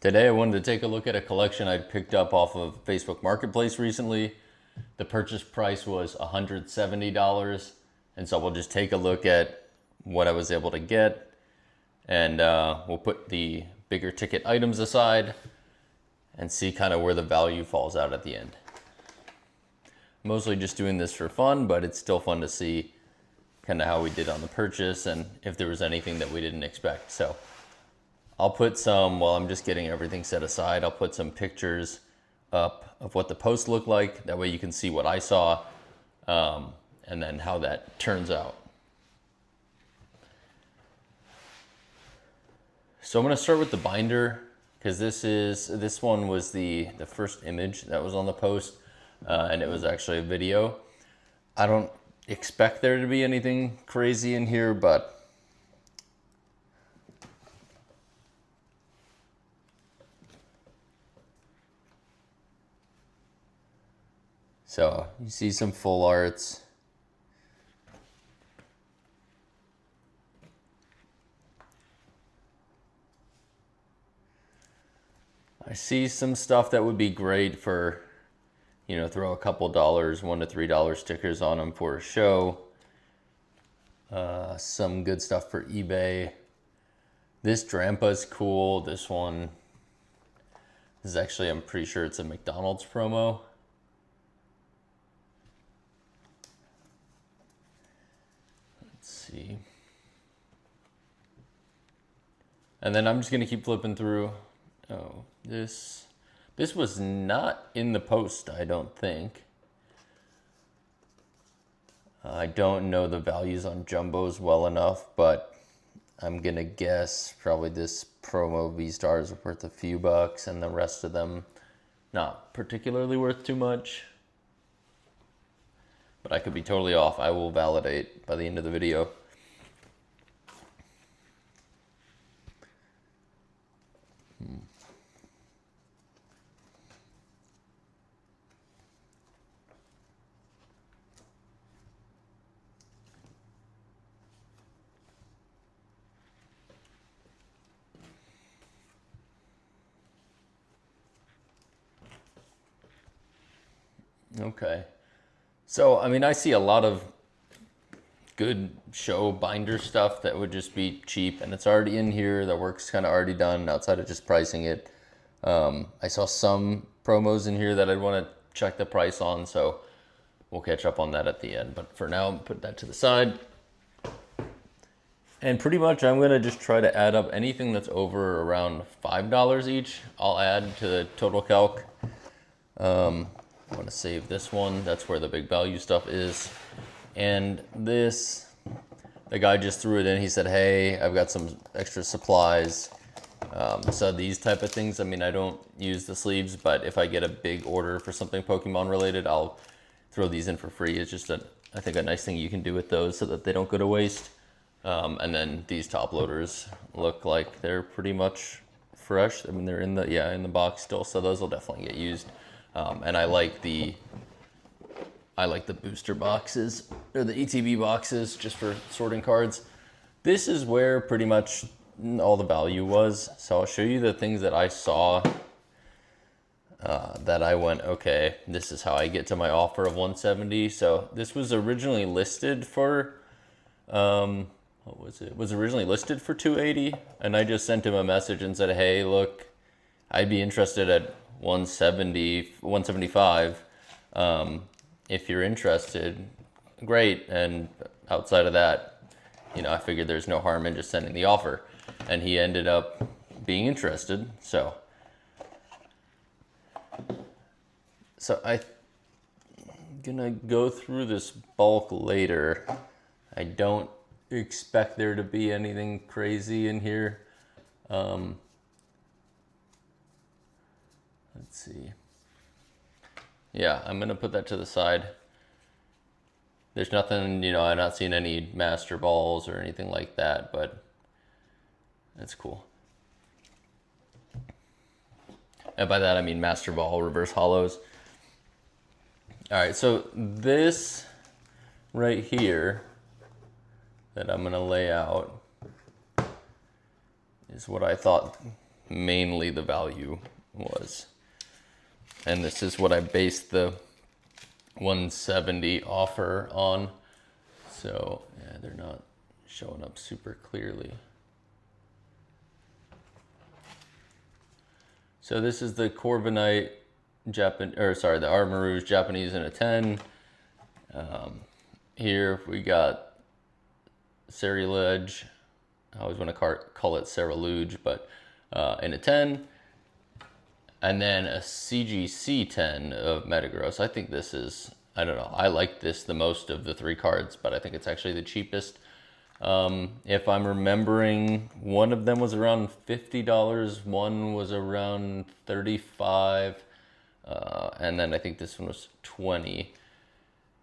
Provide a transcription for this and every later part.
Today I wanted to take a look at a collection I picked up off of Facebook Marketplace recently. The purchase price was $170, and so we'll just take a look at what I was able to get, and we'll put the bigger ticket items aside and see kind of where the value falls out at the end. Mostly just doing this for fun, but it's still fun to see kind of how we did on the purchase and if there was anything that we didn't expect. So I'll put some, while I'm just getting everything set aside, I'll put some pictures up of what the post looked like. That way you can see what I saw and then how that turns out. So I'm going to start with the binder, because this one was the first image that was on the post, and it was actually a video. I don't expect there to be anything crazy in here, but so you see some full arts. I see some stuff that would be great for, you know, throw a couple dollars, $1 to $3 stickers on them for a show. Some good stuff for eBay. This Drampa's cool. This one is actually, I'm pretty sure it's a McDonald's promo. Let's see. And then I'm just gonna keep flipping through. Oh, this was not in the post, I don't think. I don't know the values on jumbos well enough, but I'm gonna guess probably this promo V-Star is worth a few bucks and the rest of them not particularly worth too much. But I could be totally off. I will validate by the end of the video. Okay. So, I mean, I see a lot of good show binder stuff that would just be cheap, and it's already in here. The work's kind of already done outside of just pricing it. I saw some promos in here that I'd want to check the price on, so we'll catch up on that at the end. But for now, put that to the side. And pretty much I'm going to just try to add up anything that's over around $5 each. I'll add to the total calc. I want to save this one. That's where the big value stuff is. And this, the guy just threw it in. He said, hey, I've got some extra supplies. So these type of things, I mean, I don't use the sleeves, but if I get a big order for something Pokemon related, I'll throw these in for free. It's just, I think, a nice thing you can do with those so that they don't go to waste. And then these top loaders look like they're pretty much fresh. I mean, they're in the box still, so those will definitely get used. And I like the booster boxes, or the ETB boxes, just for sorting cards. This is where pretty much all the value was. So I'll show you the things that I saw that I went, okay, this is how I get to my offer of 170. So this was originally listed for, what was it? It was originally listed for 280, and I just sent him a message and said, hey, look, I'd be interested at 175. If you're interested, great. And outside of that, you know, I figured there's no harm in just sending the offer, and he ended up being interested. So I'm gonna go through this bulk later. I don't expect there to be anything crazy in here. Let's see. Yeah, I'm going to put that to the side. There's nothing, you know, I'm not seeing any master balls or anything like that, but that's cool. And by that, I mean master ball, reverse hollows. All right, so this right here that I'm going to lay out is what I thought mainly the value was. And this is what I based the 170 offer on. So yeah, they're not showing up super clearly. So this is the Corviknight the Armarouge Japanese in a 10. Here we got Ceruledge. I always want to call it Ceruledge, but in a 10. And then a CGC 10 of Metagross. I think this is, I don't know, I like this the most of the 3 cards, but I think it's actually the cheapest. If I'm remembering, one of them was around $50, one was around $35, and then I think this one was $20.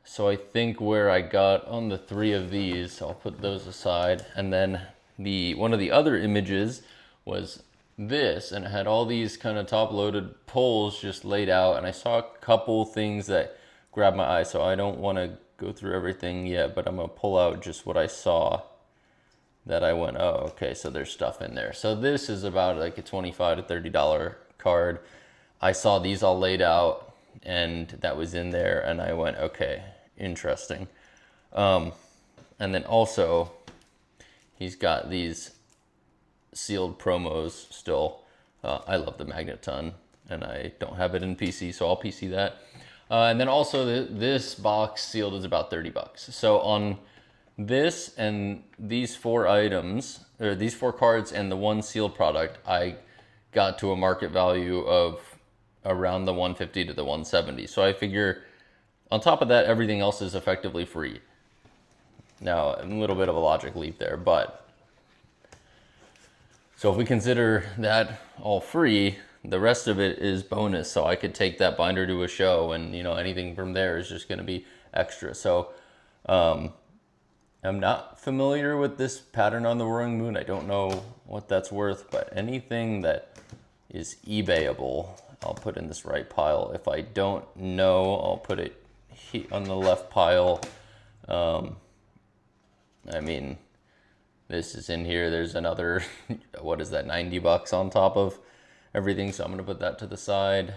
So I think where I got on the 3 of these, I'll put those aside, and then one of the other images was this, and it had all these kind of top-loaded poles just laid out, and I saw a couple things that grabbed my eye, so I don't want to go through everything yet, but I'm going to pull out just what I saw that I went, oh, okay, so there's stuff in there. So this is about like a $25 to $30 card. I saw these all laid out, and that was in there, and I went, okay, interesting. And then also, he's got these sealed promos still. I love the Magneton, and I don't have it in PC, so I'll PC that. And then also this box sealed is about $30. So on this and these 4 items, or these 4 cards and the 1 sealed product, I got to a market value of around the 150 to the 170. So I figure on top of that, everything else is effectively free. Now, a little bit of a logic leap there, but so if we consider that all free, the rest of it is bonus. So I could take that binder to a show, and anything from there is just going to be extra. So I'm not familiar with this pattern on the Roaring Moon. I don't know what that's worth, but anything that is eBayable, I'll put in this right pile. If I don't know, I'll put it on the left pile. I mean, this is in here. There's another, what is that, $90 on top of everything. So I'm going to put that to the side.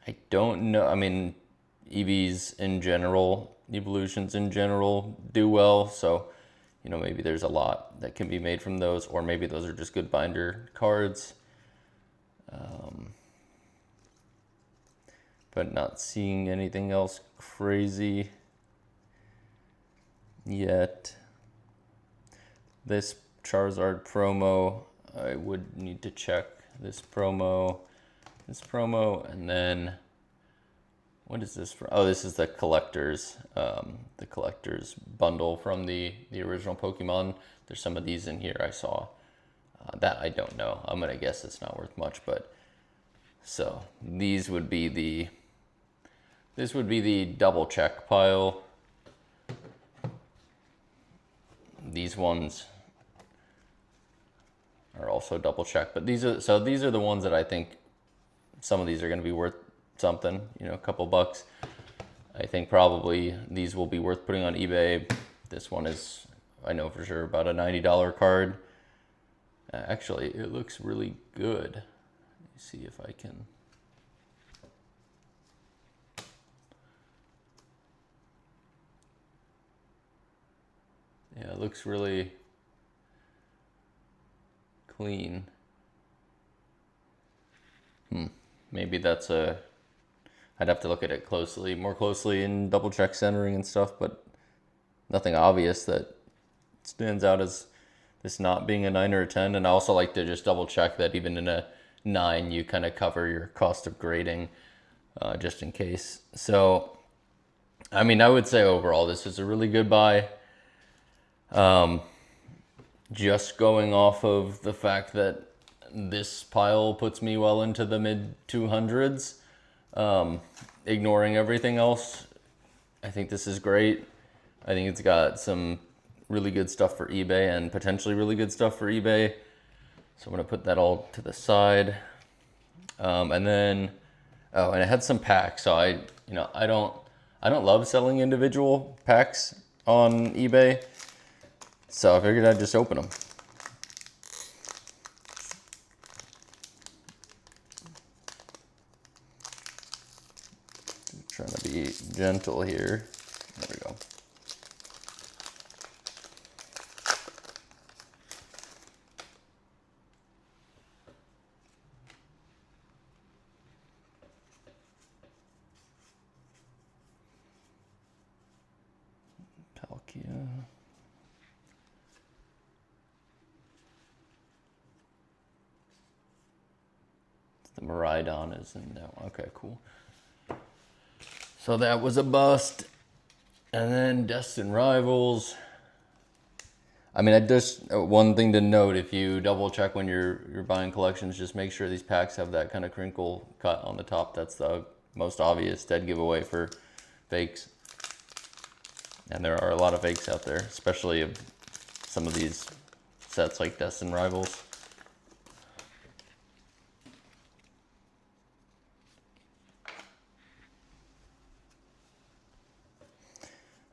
I don't know. I mean, EVs in general, evolutions in general do well. So, maybe there's a lot that can be made from those, or maybe those are just good binder cards. But not seeing anything else crazy yet. This Charizard promo, I would need to check this promo, and then what is this for? Oh, this is the collector's bundle from the original Pokemon. There's some of these in here I saw. That I don't know. I'm gonna guess it's not worth much, but so these would be the double check pile. These ones are also double check, but these are the ones that I think some of these are going to be worth something, a couple bucks. I think probably these will be worth putting on eBay. This one is, I know for sure, about a $90 card. Actually, it looks really good. Let me see if I can. Yeah, it looks really clean. Maybe that's I'd have to look at it more closely and double check centering and stuff, but nothing obvious that stands out as this not being a 9 or a 10. And I also like to just double check that even in a 9, you kind of cover your cost of grading just in case. So, I mean, I would say overall, this is a really good buy. Just going off of the fact that this pile puts me well into the mid 200s, ignoring everything else, I think this is great. I think it's got some really good stuff for eBay and potentially really good stuff for eBay. So I'm going to put that all to the side. And then, and it had some packs. So I don't love selling individual packs on eBay. So I figured I'd just open them. Trying to be gentle here. There we go. Palkia. The Miraidon is in that one. Okay, cool. So that was a bust. And then Destined Rivals. I mean, I just one thing to note: if you double check when you're buying collections, just make sure these packs have that kind of crinkle cut on the top. That's the most obvious dead giveaway for fakes. And there are a lot of fakes out there, especially of some of these sets like Destined Rivals.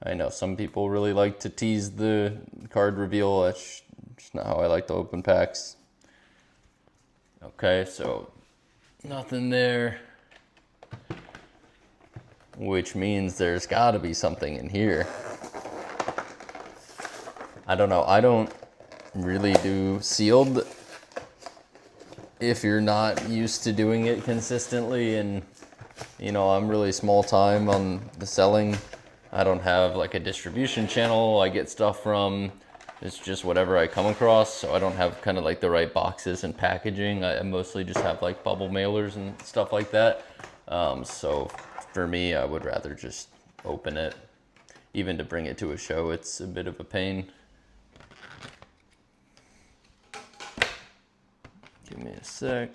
I know some people really like to tease the card reveal. That's just not how I like to open packs. Okay, so nothing there. Which means there's got to be something in here. I don't know. I don't really do sealed if you're not used to doing it consistently. And, you know, I'm really small time on the selling. I don't have like a distribution channel I get stuff from. It's just whatever I come across. So I don't have kind of like the right boxes and packaging. I mostly just have like bubble mailers and stuff like that. So for me, I would rather just open it. Even to bring it to a show, it's a bit of a pain. Give me a sec.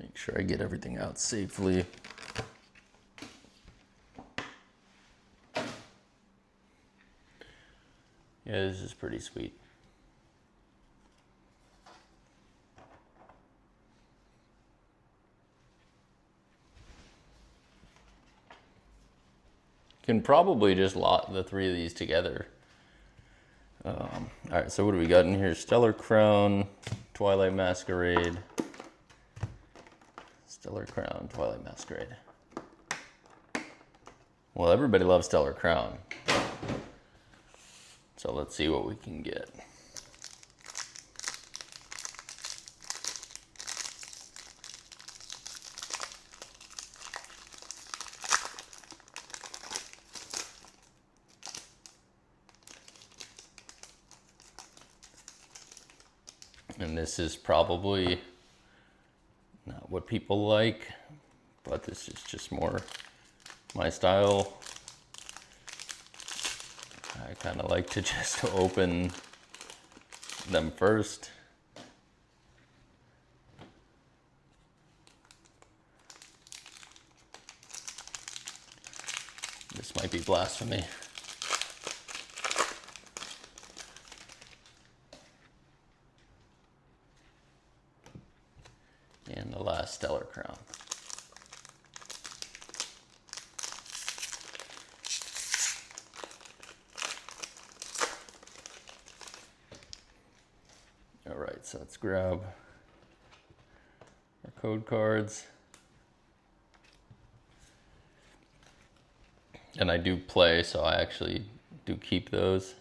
Make sure I get everything out safely. Yeah, this is pretty sweet. Can probably just lot the three of these together. All right, so what do we got in here? Stellar Crown, Twilight Masquerade. Stellar Crown, Twilight Masquerade. Well, everybody loves Stellar Crown. So let's see what we can get. And this is probably not what people like, but this is just more my style. I kind of like to just open them first. This might be blasphemy. And the last Stellar Crown. All right, so let's grab our code cards. And I do play, so I actually do keep those.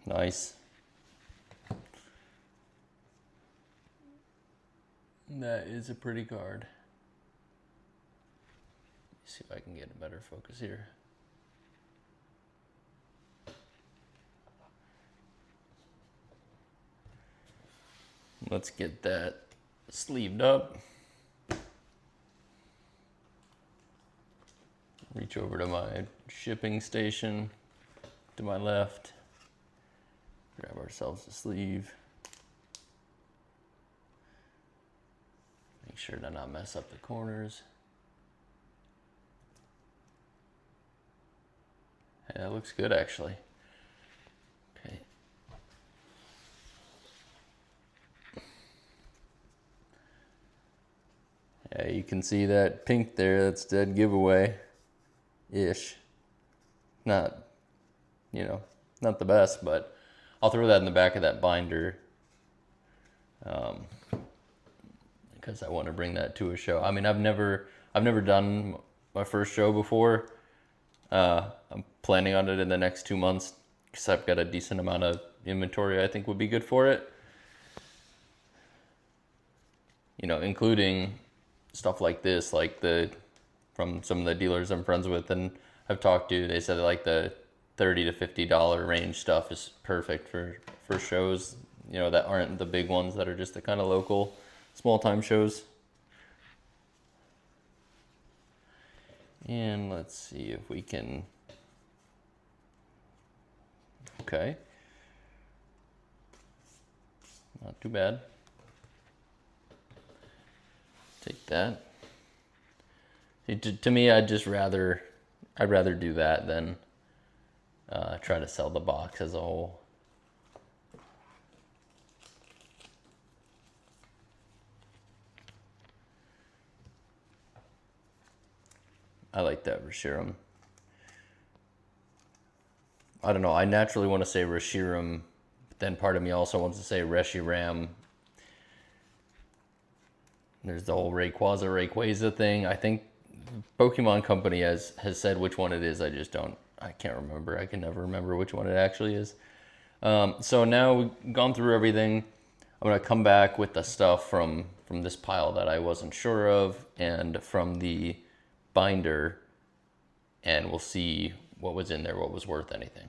Nice. That is a pretty card. Let's see if I can get a better focus here. Let's get that sleeved up. Reach over to my shipping station to my left. Grab ourselves a sleeve. Make sure to not mess up the corners. Yeah, that looks good actually. Okay. Yeah, you can see that pink there, that's dead giveaway-ish. Not, you know, not the best, but I'll throw that in the back of that binder. Because I want to bring that to a show. I mean, I've never done my first show before. I'm planning on it in the next 2 months because I've got a decent amount of inventory I think would be good for it. You know, including stuff like this, like from some of the dealers I'm friends with and I've talked to, they said like the $30 to $50 range stuff is perfect for shows, you know, that aren't the big ones, that are just the kind of local, small time shows. And let's see if we can, okay. Not too bad. Take that. To me, I'd rather do that than try to sell the box as a whole. I like that Reshiram. I don't know, I naturally want to say Reshiram, but then part of me also wants to say Reshiram. There's the whole Rayquaza thing. I think Pokemon Company has said which one it is. I can't remember. I can never remember which one it actually is. So now we've gone through everything. I'm going to come back with the stuff from this pile that I wasn't sure of and from the binder, and we'll see what was in there, what was worth anything.